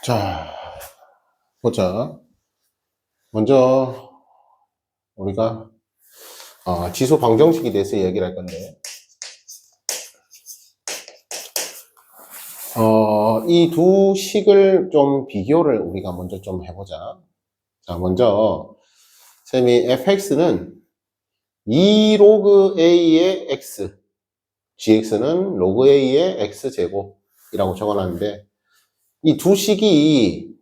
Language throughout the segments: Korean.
자, 보자. 먼저 우리가 지수 방정식에 대해서 얘기를 할 건데, 이 두 식을 좀 비교를 우리가 먼저 좀 해보자. 자, 먼저 쌤이 fx는 2 로그 a의 x, gx는 로그 a의 x제곱이라고 적어놨는데, 이 두 식이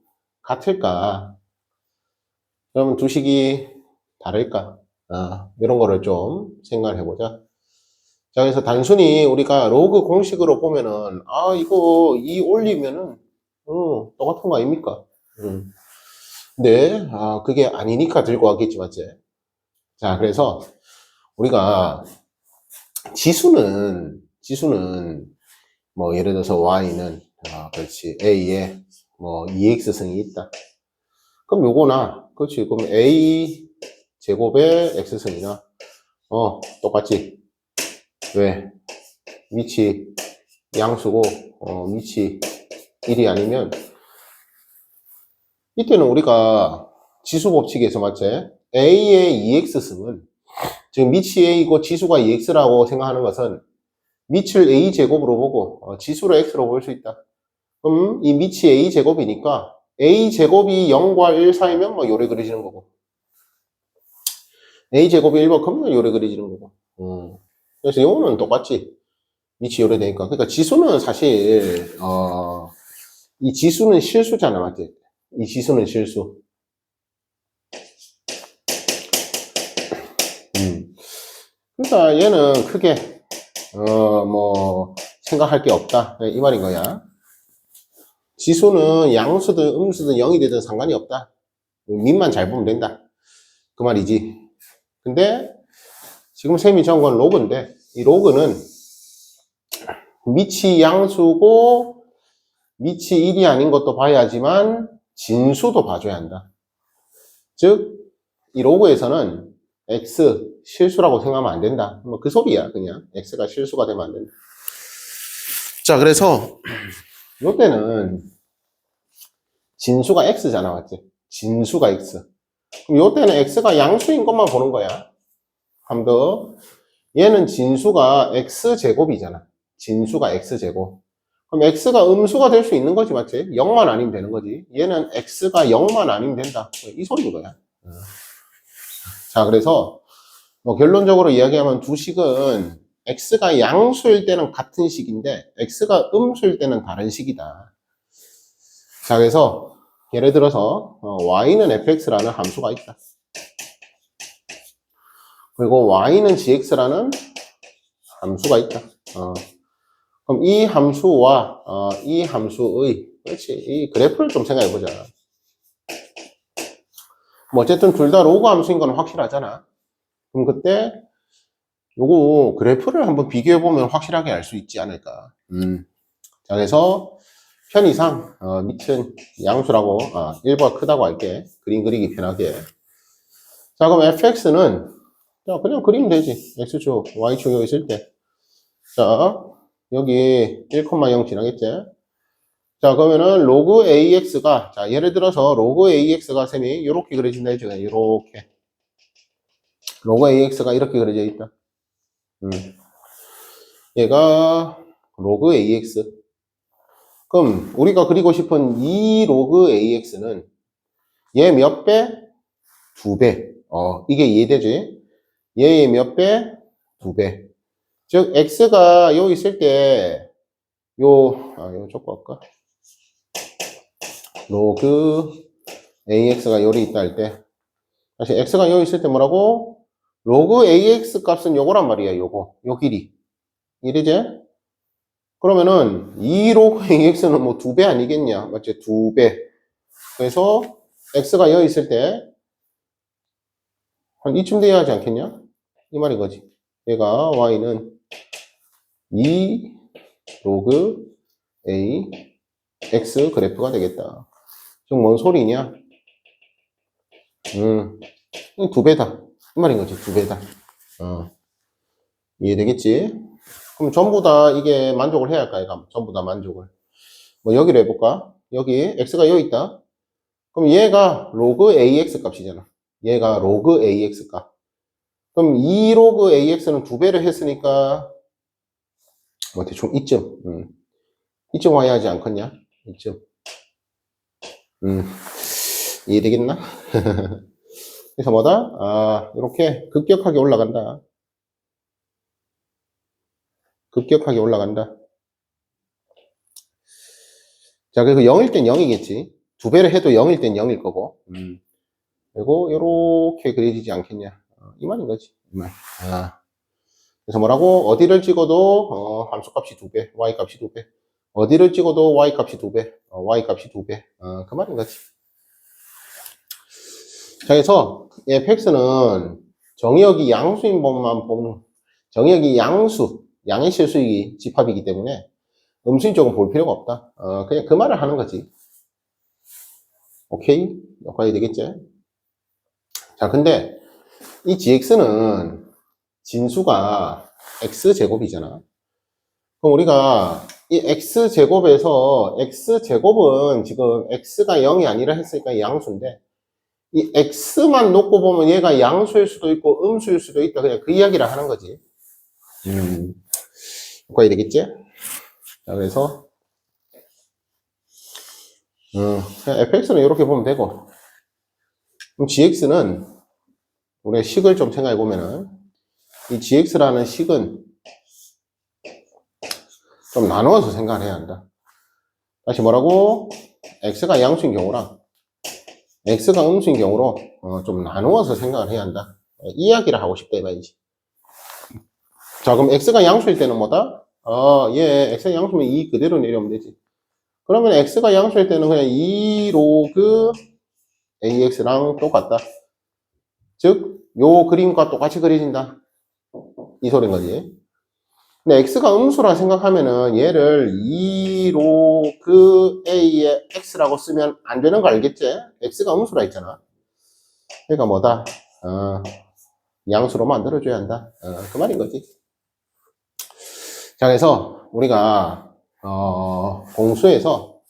같을까? 그러면 두 식이 다를까? 이런 거를 좀 생각을 해보자. 자, 그래서 단순히 우리가 로그 공식으로 보면은, 이거 2 올리면은, 똑같은 거 아닙니까? 근데, 그게 아니니까 들고 왔겠지, 맞지? 자, 그래서 우리가 지수는, 뭐, 예를 들어서 y는, 그렇지, a에 뭐, 2x승이 있다. 그럼 요거나, 그렇지, 그럼 a 제곱의 x승이나, 똑같지. 왜? 위치 양수고 위치 1이 아니면 이때는 우리가 지수 법칙에서 맞지? a의 2x승은 지금 미치 a이고 지수가 2x라고 생각하는 것은 미치를 a 제곱으로 보고 지수를 x로 볼 수 있다. 그럼 이 미치 a 제곱이니까 a 제곱이 0과 1 사이면 뭐 요래 그려지는 거고 a 제곱이 1만큼 요래 그려지는 거고 그래서 이거는 똑같지. 미치 요래 되니까. 그러니까 지수는 사실 이 지수는 실수잖아, 맞지? 이 지수는 실수. 그러니까 얘는 크게 뭐 생각할 게 없다, 이 말인 거야. 지수는 양수든 음수든 0이 되든 상관이 없다. 밑만 잘 보면 된다, 그 말이지. 근데 지금 쌤이 적은 건 로그인데, 이 로그는 미치 양수고 미치 1이 아닌 것도 봐야지만 진수도 봐줘야 한다. 즉 이 로그에서는 x 실수라고 생각하면 안 된다. 뭐 그 소리야, 그냥. x가 실수가 되면 안 된다. 자, 그래서 요때는 진수가 x잖아, 맞지? 진수가 x. 그럼 요때는 x가 양수인 것만 보는 거야. 한 번 더. 얘는 진수가 x제곱이잖아. 진수가 x제곱. 그럼 x가 음수가 될 수 있는 거지, 맞지? 0만 아니면 되는 거지. 얘는 x가 0만 아니면 된다. 이 소리인 거야. 자, 그래서 뭐 결론적으로 이야기하면 두 식은 x가 양수일 때는 같은 식인데 x가 음수일 때는 다른 식이다. 자, 그래서 예를 들어서 y는 fx라는 함수가 있다. 그리고 y는 gx라는 함수가 있다. 그럼 이 함수와 이 함수의, 그렇지, 이 그래프를 좀 생각해 보자. 뭐 어쨌든 둘 다 로그 함수인 건 확실하잖아. 그럼 그때 요거 그래프를 한번 비교해 보면 확실하게 알 수 있지 않을까. 자, 그래서 편의상 밑은 양수라고 1보다 크다고 할게. 그림 그리기 편하게. 자, 그럼 fx는 그냥 그리면 되지. x축, y축 여기 있을 때. 자, 여기 1,0 지나겠지? 자, 그러면은 로그 ax가, 자, 예를 들어서 로그 ax가 셈이 이렇게 그려진다 했죠. 이렇게. 로그 ax가 이렇게 그려져 있다. 얘가 로그 ax. 그럼 우리가 그리고 싶은 이 로그 ax는 얘 몇 배? 2배. 이게 이해되지? 얘의 몇 배? 2배. 즉, x가 여기 있을 때, 이거 적고 할까? 로그 ax가 여기 있다 할 때, 다시 x가 여기 있을 때 뭐라고? 로그 ax 값은 요거란 말이야, 요거. 요 길이. 이래지? 그러면은, 이 로그 ax는 뭐 2배 아니겠냐? 맞지? 2배. 그래서, x가 여기 있을 때, 한 이쯤 돼야 하지 않겠냐? 이 말인 거지. 얘가 y는 2 로그 a x 그래프가 되겠다. 지금 뭔 소리냐? 2배다. 이 말인 거지. 2배다. 이해되겠지? 그럼 전부 다 이게 만족을 해야 할까? 이거 전부 다 만족을. 뭐 여기로 해볼까? 여기 x가 여기 있다. 그럼 얘가 로그 ax 값이잖아. 얘가 로그 ax 값. 그럼 2 로그 ax는 2배를 했으니까 뭐 대충 이쯤 이쯤 와야 하지 않겠냐? 이쯤 이해되겠나? 그래서 뭐다? 아, 이렇게 급격하게 올라간다. 급격하게 올라간다. 자, 그리고 0일 땐 0이겠지. 2배를 해도 0일 땐 0일 거고. 그리고 이렇게 그려지지 않겠냐. 이 말인 거지. 이 말. 아. 그래서 뭐라고? 어디를 찍어도 함수값이 2배, y값이 2배. 어디를 찍어도 y값이 2배, y값이 2배. 그 말인 거지. 자, 그래서 fx는 정의역이 양수인 법만 보는, 정의역이 양수, 양의 실수이기 집합이기 때문에 음수인 쪽은 볼 필요가 없다. 그냥 그 말을 하는 거지. 오케이? 여기까지 되겠지? 자, 근데 이 gx는 진수가 x제곱이잖아. 그럼 우리가 이 x제곱에서 x제곱은 지금 x가 0이 아니라 했으니까 양수인데 이 x만 놓고 보면 얘가 양수일 수도 있고 음수일 수도 있다. 그냥 그 이야기를 하는 거지. 여기까지 되겠지? 자, 그래서 그냥 fx는 이렇게 보면 되고 그럼 gx는 우리가 식을 좀 생각해 보면은 이 gx라는 식은 좀 나누어서 생각을 해야 한다. 다시 뭐라고? x가 양수인 경우랑 x가 음수인 경우로 좀 나누어서 생각을 해야 한다. 이 이야기를 하고 싶다 이 말이지. 자, 그럼 x가 양수일 때는 뭐다? 얘 x가 양수면 2 그대로 내려오면 되지. 그러면 x가 양수일 때는 그냥 2 로그 ax랑 똑같다. 즉, 요 그림과 똑같이 그려진다. 이 소린 거지. 근데 x가 음수라 생각하면은 얘를 2 로그 a의 x라고 쓰면 안 되는 거 알겠지? x가 음수라 했잖아. 그러니까 뭐다? 양수로 만들어줘야 한다. 그 말인 거지. 자, 그래서 우리가 공수에서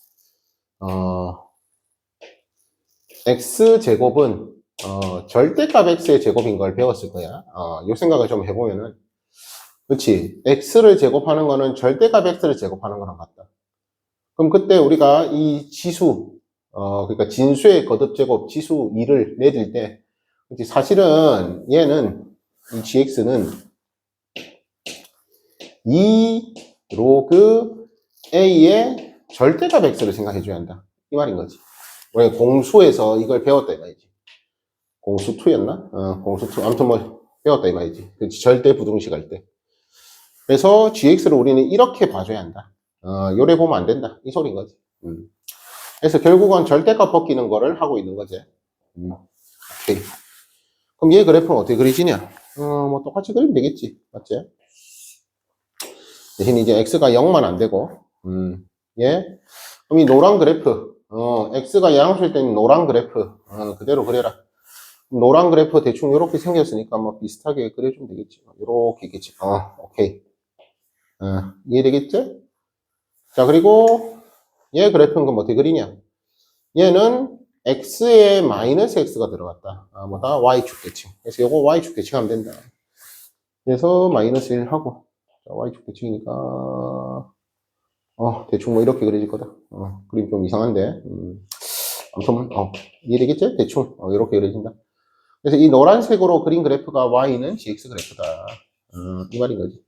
x제곱은 절대값 x의 제곱인 걸 배웠을 거야. 이 생각을 좀 해보면은 그렇지. x를 제곱하는 거는 절대값 x를 제곱하는 거랑 같다. 그럼 그때 우리가 이 지수, 그러니까 진수의 거듭제곱 지수 2를 내릴 때, 그렇지. 사실은 얘는, 이 gx는 2 로그 a의 절대값 x를 생각해 줘야 한다. 이 말인 거지. 우리가 공수에서 이걸 배웠다 이 말이지. 공수 2였나? 공수 2. 아무튼 뭐 배웠다 이 말이지. 그렇지. 절대 부등식 할 때. 그래서 gx를 우리는 이렇게 봐줘야 한다. 요래 보면 안 된다. 이 소리인 거지. 그래서 결국은 절대값 벗기는 거를 하고 있는 거지. 오케이. 그럼 얘 그래프는 어떻게 그리지냐? 뭐 똑같이 그리면 되겠지. 맞지? 대신 이제 x가 0만 안 되고, 예. 그럼 이 노란 그래프, x가 양수일 때는 노란 그래프, 그대로 그려라. 노란 그래프 대충 이렇게 생겼으니까 뭐 비슷하게 그려주면 되겠지. 이렇게 있겠지. 오케이. 이해되겠지? 자, 그리고 얘 그래프는 그럼 어떻게 그리냐? 얘는 x에 마이너스 x가 들어갔다. 뭐다? y축 대칭. 그래서 요거 y축 대칭하면 된다. 그래서 마이너스 1 하고, 자, y축 대칭이니까, 대충 뭐 이렇게 그려질 거다. 그림 좀 이상한데. 아무튼, 이해되겠지? 대충, 이렇게 그려진다. 그래서 이 노란색으로 그린 그래프가 y는 gx 그래프다. 이 말인 거지.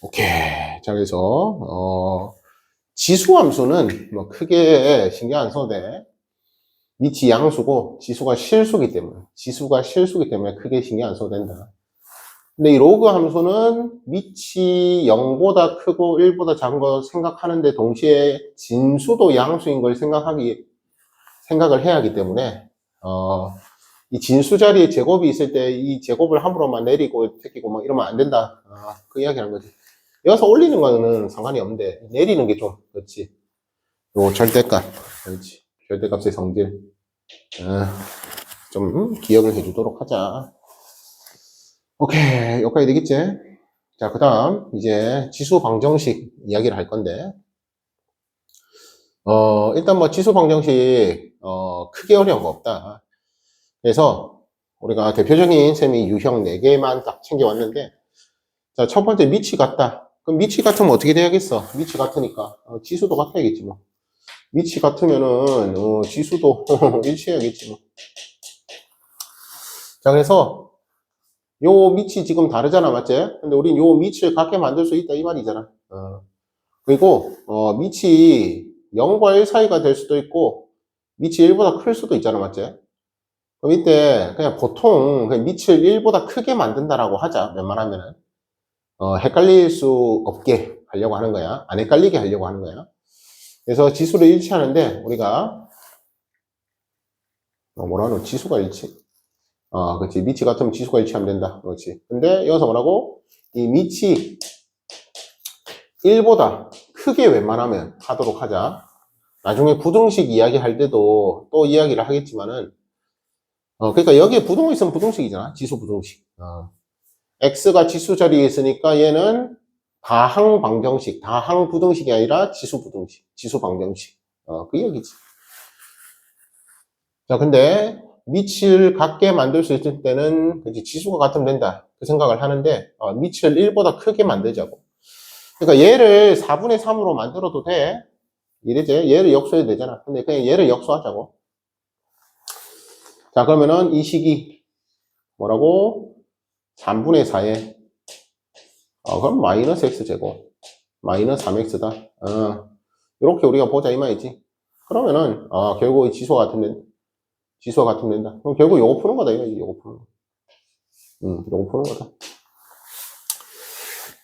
오케이. 자, 그래서, 지수함수는 뭐 크게 신경 안 써도 돼. 위치 양수고 지수가 실수기 때문에 크게 신경 안 써도 된다. 근데 이 로그 함수는 위치 0보다 크고 1보다 작은 거 생각하는데 동시에 진수도 양수인 걸 생각을 해야 하기 때문에 이 진수 자리에 제곱이 있을 때 이 제곱을 함으로만 내리고 택기고 뭐 이러면 안 된다. 그 이야기 하는 거지. 여기서 올리는 거는 상관이 없는데 내리는 게 좀 그렇지. 요 절대값, 그렇지. 절대값의 성질 좀 기억을 해주도록 하자. 오케이, 여기까지 되겠지? 자, 그 다음 이제 지수 방정식 이야기를 할 건데 일단 뭐 지수 방정식, 크게 어려운 거 없다. 그래서 우리가 대표적인 셈이 유형 4개만 딱 챙겨왔는데, 자, 첫 번째 미치 같다. 그럼 미치 같으면 어떻게 돼야겠어? 미치 같으니까. 지수도 같아야겠지 뭐. 미치 같으면은, 지수도 일치해야겠지 뭐. 자, 그래서 요 미치 지금 다르잖아, 맞지? 근데 우린 요 미치를 같게 만들 수 있다, 이 말이잖아. 그리고, 미치 0과 1 사이가 될 수도 있고, 미치 1보다 클 수도 있잖아, 맞지? 그럼 이때 그냥 보통 그냥 미치를 1보다 크게 만든다라고 하자, 웬만하면은. 헷갈릴 수 없게 하려고 하는 거야. 안 헷갈리게 하려고 하는 거야. 그래서 지수를 일치하는데, 우리가, 뭐라노? 지수가 일치. 그렇지. 미치 같으면 지수가 일치하면 된다. 그렇지. 근데 여기서 뭐라고? 이 미치 1보다 크게 웬만하면 하도록 하자. 나중에 부등식 이야기 할 때도 또 이야기를 하겠지만은, 그러니까 여기에 부등호 있으면 부등식이잖아. 지수 부등식. x가 지수 자리에 있으니까 얘는 다항 방정식, 다항 부등식이 아니라 지수 부등식, 지수 방정식. 그 얘기지. 자, 근데 미치를 같게 만들 수 있을 때는 그치, 지수가 같으면 된다. 그 생각을 하는데, 미치를 1보다 크게 만들자고. 그러니까 얘를 4분의 3으로 만들어도 돼. 이래지? 얘를 역수해도 되잖아. 근데 그냥 얘를 역수하자고. 자, 그러면은 이 식이 뭐라고? 3분의 4에, 그럼 마이너스 x제곱. 마이너스 3x다. 이렇게 우리가 보자 이 말이지. 그러면은 결국 지수가 같으면 된다. 그럼 결국 요거 푸는 거다 이거지. 요거 푸는 거. 요거 푸는 거다.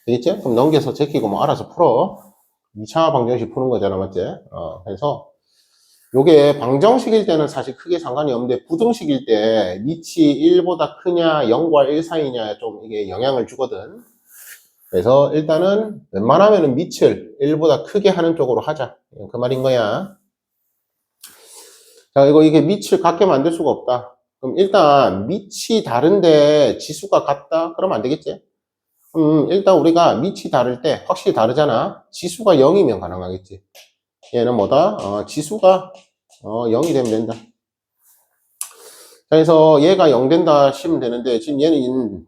되겠지? 그럼 넘겨서 제끼고 뭐 알아서 풀어. 2차 방정식 푸는 거잖아, 맞지? 그래서 요게 방정식일 때는 사실 크게 상관이 없는데 부등식일 때 미치 1보다 크냐 0과 1 사이냐 좀 이게 영향을 주거든. 그래서 일단은 웬만하면은 미치를 1보다 크게 하는 쪽으로 하자. 그 말인 거야. 자, 이게 미치를 같게 만들 수가 없다. 그럼 일단 미치 다른데 지수가 같다? 그러면 안 되겠지? 일단 우리가 미치 다를 때 확실히 다르잖아. 지수가 0이면 가능하겠지. 얘는 뭐다? 지수가 0이 되면 된다. 자, 그래서 얘가 0 된다 치면 되는데 지금 얘는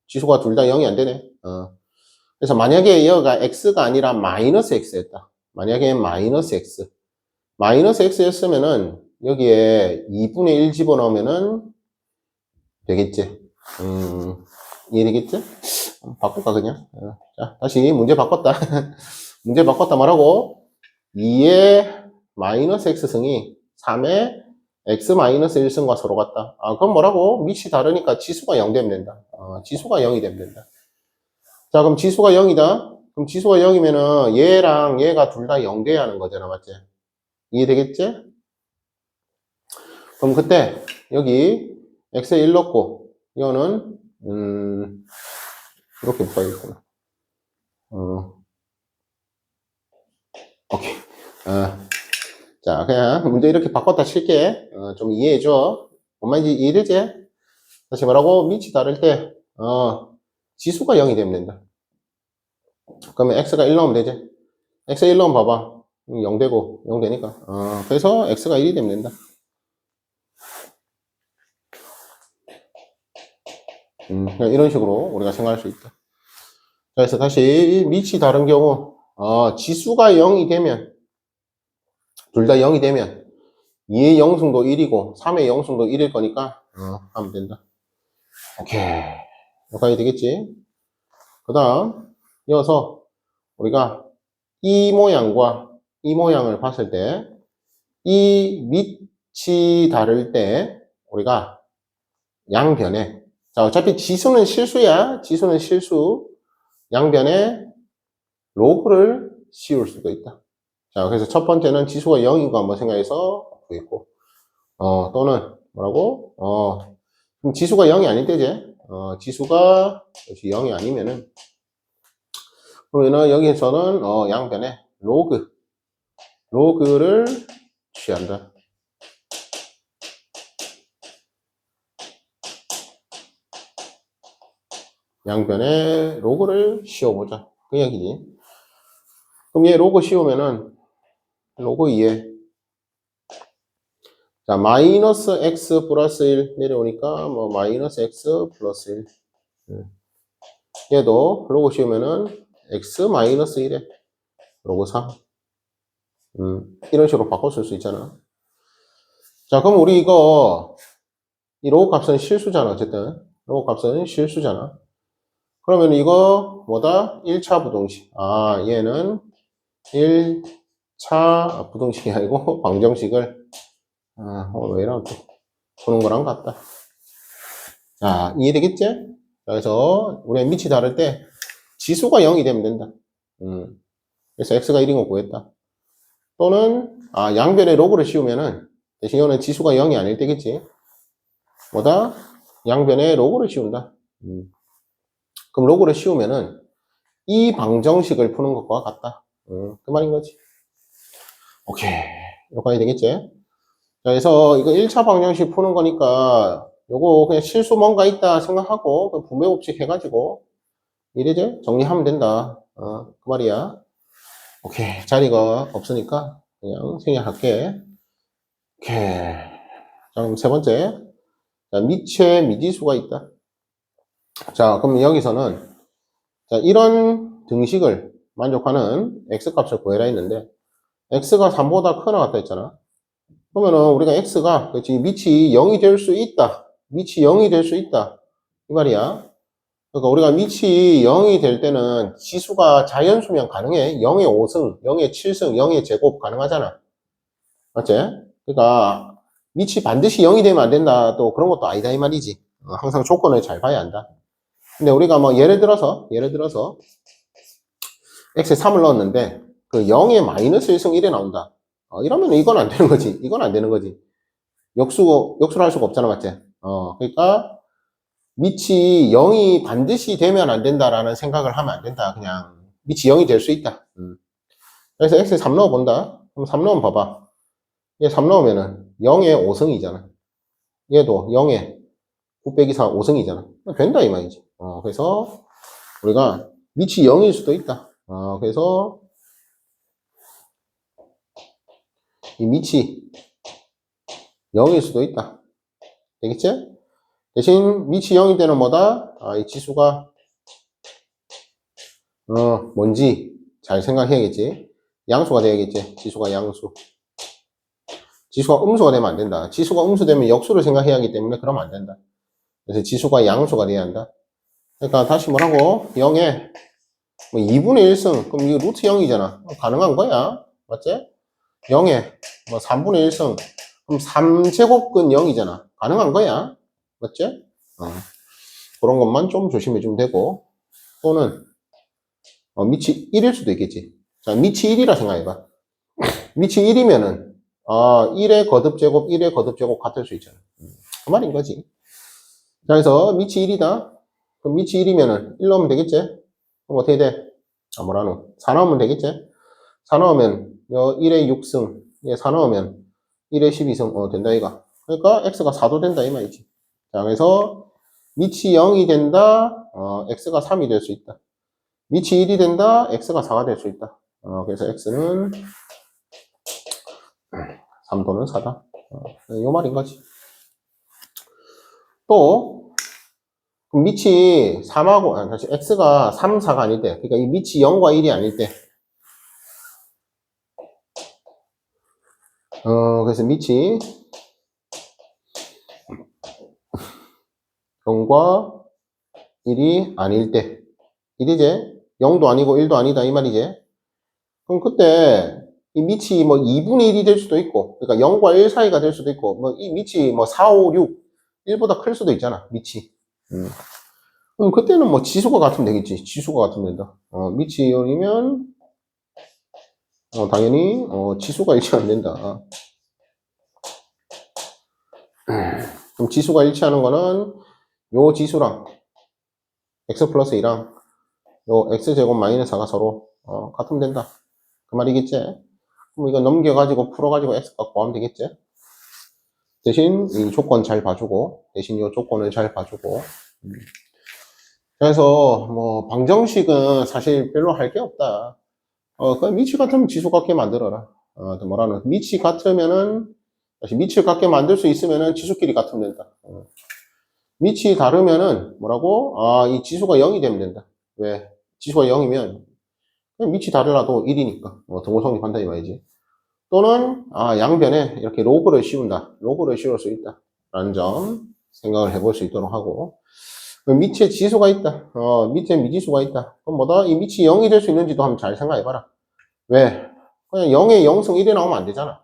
지수가 둘 다 0이 안 되네. 그래서 만약에 얘가 x가 아니라 마이너스 x였다. 만약에 마이너스 x. 마이너스 x였으면은 여기에 2분의 1 집어넣으면은 되겠지. 이해되겠지? 바꿀까 그냥? 자, 다시 문제 바꿨다. 문제 바꿨다 말하고 2의 마이너스 x승이 3의 x 마이너스 1승과 서로 같다. 그럼 뭐라고? 밑이 다르니까 지수가 0 되면 된다. 지수가 0이 되면 된다. 자, 그럼 지수가 0이다. 그럼 지수가 0이면은 얘랑 얘가 둘 다 0 돼야 하는 거잖아, 맞지? 이해되겠지? 그럼 그때 여기 x에 1 넣고 이거는 이렇게 묶어야겠구나. 오케이. 자, 그냥 문제 이렇게 바꿨다 칠게. 좀 이해해줘. 뭔 말인지 이해되지? 다시 말하고, 밑이 다를 때, 지수가 0이 되면 된다. 그러면 x가 1 넣으면 되지? x에 1 넣으면 봐봐. 0 되고, 0 되니까. 그래서 x가 1이 되면 된다. 그냥 이런 식으로 우리가 생각할 수 있다. 그래서 다시 밑이 다른 경우, 지수가 0이 되면, 둘 다 0이 되면, 2의 영승도 1이고, 3의 영승도 1일 거니까, 하면 된다. 오케이. 여기까지 되겠지? 그 다음, 이어서 우리가 이 모양과 이 모양을 봤을 때, 이 밑이 다를 때, 우리가 양변에, 자, 어차피 지수는 실수야. 지수는 실수. 양변에 로그를 씌울 수도 있다. 자, 그래서 첫 번째는 지수가 0인 거 한번 생각해서 보겠고, 또는 뭐라고? 그럼 지수가 0이 아닐 때지? 지수가 0이 아니면은, 그러면은 여기에서는 양변에 로그를 취한다. 양변에 로그를 씌워보자. 그 얘기지. 그럼 얘 로그 씌우면은 로그 2에 자, 마이너스 x 플러스 1 내려오니까 뭐 마이너스 x 플러스 1 얘도 로그 씌우면은 x 마이너스 1에 로그 3 이런 식으로 바꿔 쓸 수 있잖아. 자, 그럼 우리 이거 이 로그 값은 실수잖아. 어쨌든 로그 값은 실수잖아. 그러면 이거 뭐다? 1차 부등식. 아, 얘는 1차 부등식이 아니고 방정식을 왜 이러나 또 보는 거랑 같다. 자, 이해되겠지? 그래서 우리가 밑이 다를 때 지수가 0이 되면 된다. 그래서 x가 1인 거 구했다. 또는 양변에 로그를 씌우면은 대신 이거는 지수가 0이 아닐 때겠지. 뭐다? 양변에 로그를 씌운다. 그럼 로그를 씌우면은 이 방정식을 푸는 것과 같다. 그 말인 거지. 오케이. 여기까지 되겠지? 자, 그래서 이거 1차 방정식 푸는 거니까 요거 그냥 실수 뭔가 있다 생각하고 그 분배 법칙 해가지고 이래제 정리하면 된다. 그 말이야. 오케이. 자리가 없으니까 그냥 생략할게. 오케이. 자, 그럼 세 번째. 자, 미체 미지수가 있다. 자, 그럼 여기서는 자, 이런 등식을 만족하는 x값을 구해라 했는데 x가 3보다 크나 같다 했잖아. 그러면은 우리가 x가 그렇지 밑이 0이 될 수 있다. 밑이 0이 될 수 있다. 이 말이야. 그러니까 우리가 밑이 0이 될 때는 지수가 자연수면 가능해. 0의 5승, 0의 7승, 0의 제곱 가능하잖아. 맞지? 그러니까 밑이 반드시 0이 되면 안 된다. 또 그런 것도 아니다 이 말이지. 항상 조건을 잘 봐야 한다. 근데 우리가 뭐 예를 들어서 x에 3을 넣었는데 그 0의 마이너스 1승 1에 나온다. 이러면 이건 안 되는 거지. 이건 안 되는 거지. 역수를 할 수가 없잖아. 맞지? 그러니까 밑이 0이 반드시 되면 안 된다라는 생각을 하면 안 된다. 그냥 밑이 0이 될 수 있다. 그래서 x에 3 넣어본다. 그럼 3 넣으면 봐봐. 얘 3 넣으면은 0의 5승이잖아. 얘도 0의 9 빼기 4 5승이잖아. 된다 이 말이지. 그래서 우리가 밑이 0일 수도 있다. 그래서 이 밑이 0일 수도 있다. 되겠지? 대신 밑이 0일 때는 뭐다? 이 지수가 뭔지 잘 생각해야겠지. 양수가 돼야겠지. 지수가 양수. 지수가 음수가 되면 안 된다. 지수가 음수되면 역수를 생각해야 하기 때문에 그러면 안 된다. 그래서 지수가 양수가 돼야 한다. 그러니까 다시 뭐라고? 0에 뭐 2분의 1승. 그럼 이거 루트 0이잖아. 가능한 거야. 맞지? 0에 뭐 3분의 1승. 그럼 3제곱근 0이잖아. 가능한 거야. 맞지? 그런 것만 좀 조심해 주면 되고. 또는 밑이 1일 수도 있겠지. 자, 밑이 1이라 생각해봐. 밑이 1이면은 1의 거듭제곱, 1의 거듭제곱 같을 수 있잖아. 그 말인 거지. 자, 그래서 밑이 1이다. 그럼 밑이 1이면은 1 넣으면 되겠지? 그럼 어떻게 돼? 뭐라노? 4 넣으면 되겠지? 4 넣으면 1의 6승, 4 넣으면 1의 12승, 된다 이거. 그러니까 x가 4도 된다 이 말이지. 자, 그래서 밑이 0이 된다. x가 3이 될 수 있다. 밑이 1이 된다. x가 4가 될 수 있다. 그래서 x는 3도는 4다. 요 말인 거지. 또 밑이 3하고 다시 x가 3, 4가 아닐 때, 그러니까 이 밑이 0과 1이 아닐 때, 그래서 밑이 0과 1이 아닐 때, 이제 0도 아니고 1도 아니다 이 말이지. 그럼 그때 이 밑이 뭐 2분의 1이 될 수도 있고, 그러니까 0과 1 사이가 될 수도 있고, 뭐 이 밑이 뭐 4, 5, 6, 1보다 클 수도 있잖아, 밑이. 그럼 그때는 뭐 지수가 같으면 되겠지. 지수가 같으면 된다. 밑이 0이면 당연히 지수가 일치 안 된다. 그럼 지수가 일치하는 거는 요 지수랑 x 플러스 2랑 요 x제곱 마이너스 4가 서로 같으면 된다. 그 말이겠지? 그럼 이거 넘겨가지고 풀어가지고 x값 구하면 되겠지? 대신 이 조건 잘 봐주고, 대신 이 조건을 잘 봐주고. 그래서 뭐 방정식은 사실 별로 할 게 없다. 그냥 밑이 같으면 지수 같게 만들어라. 뭐라는, 밑이 같으면은, 다시 밑을 같게 만들 수 있으면은 지수끼리 같으면 된다. 밑이 다르면은, 뭐라고? 이 지수가 0이 되면 된다. 왜? 지수가 0이면, 밑이 다르라도 1이니까. 등호 성립한다, 이 말이지. 또는, 양변에 이렇게 로그를 씌운다. 로그를 씌울 수 있다. 라는 점, 생각을 해볼 수 있도록 하고. 밑에 지수가 있다. 밑에 미지수가 있다. 그럼 뭐다? 이 밑이 0이 될 수 있는지도 한번 잘 생각해봐라. 왜? 그냥 0에 0승 1이 나오면 안 되잖아.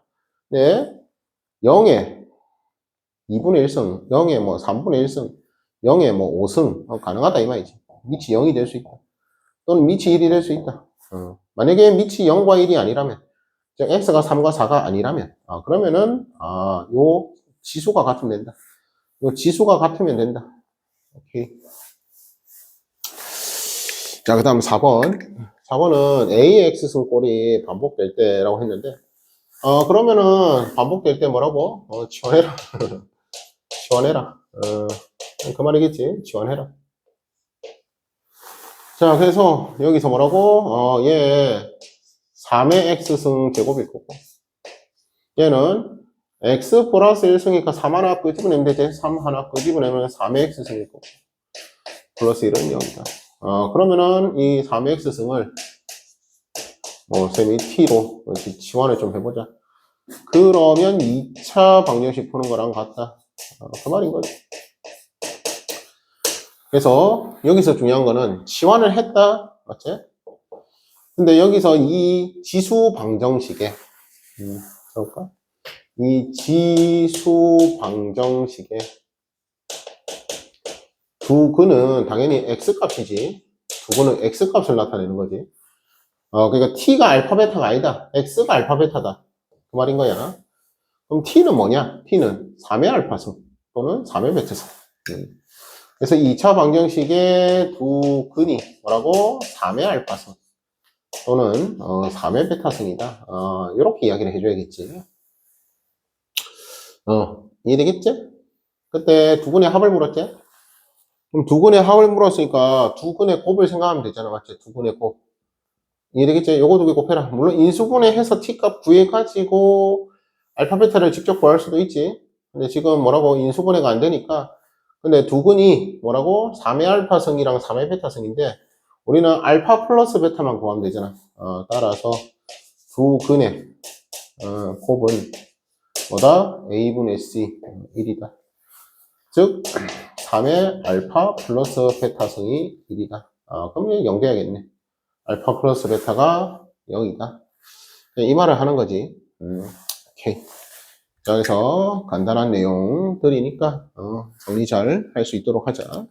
네? 0에 2분의 1승, 0에 뭐 3분의 1승, 0에 뭐 5승, 가능하다 이 말이지. 밑이 0이 될 수 있다. 또는 밑이 1이 될 수 있다. 만약에 밑이 0과 1이 아니라면, 즉 x가 3과 4가 아니라면, 그러면은 요 지수가 같으면 된다. 요 지수가 같으면 된다. 오케이. 자, 그 다음 4번. 4번은 A의 x승 꼴이 반복될 때라고 했는데, 그러면은 반복될 때 뭐라고? 지원해라. 지원해라. 그 말이겠지. 지원해라. 자, 그래서 여기서 뭐라고? 얘 3의 x승 제곱일 거고, 얘는 x 플러스 1승이니까 3 하나 끄집어내면 되지. 3 하나 끄집어내면 3의 x승일 거고, 플러스 1은 0이다. 그러면은 이 3의 x승을 쌤이 t로 지원을 좀 해보자. 그러면 2차 방정식 푸는 거랑 같다. 그 말인 거지. 그래서 여기서 중요한 거는 치환을 했다. 맞지? 근데 여기서 이 지수 방정식에 볼까? 이 지수 방정식에 두 근은 당연히 x값이지. 두 근은 x값을 나타내는 거지. 그러니까 t가 알파 베타가 아니다. x가 알파 베타다. 그 말인 거야. 그럼 t는 뭐냐? t는 3의 알파승 또는 3의 베타승. 그래서 2차 방정식의 두 근이 뭐라고? 3의 알파승 또는 3의 베타승이다. 이렇게 이야기를 해줘야겠지. 이해되겠지? 그때 두 근의 합을 물었지? 그럼 두 근의 합을 물었으니까 두 근의 곱을 생각하면 되잖아. 맞지? 두 근의 곱. 이해되겠지? 요거 두 개 곱해라. 물론 인수분해해서 t값 구해가지고 알파 베타를 직접 구할 수도 있지. 근데 지금 뭐라고? 인수분해가 안 되니까. 근데 두 근이 뭐라고? 3의 알파승이랑 3의 베타승인데 우리는 알파 플러스 베타만 구하면 되잖아. 따라서 두 근의 곱은 뭐다? a분의 c 1이다. 즉 3의 알파 플러스 베타승이 1이다. 그럼 0 돼야겠네. 알파 플러스 베타가 0이다. 이 말을 하는 거지. 오케이. 자, 그래서 간단한 내용들이니까 정리 잘 할 수 있도록 하자.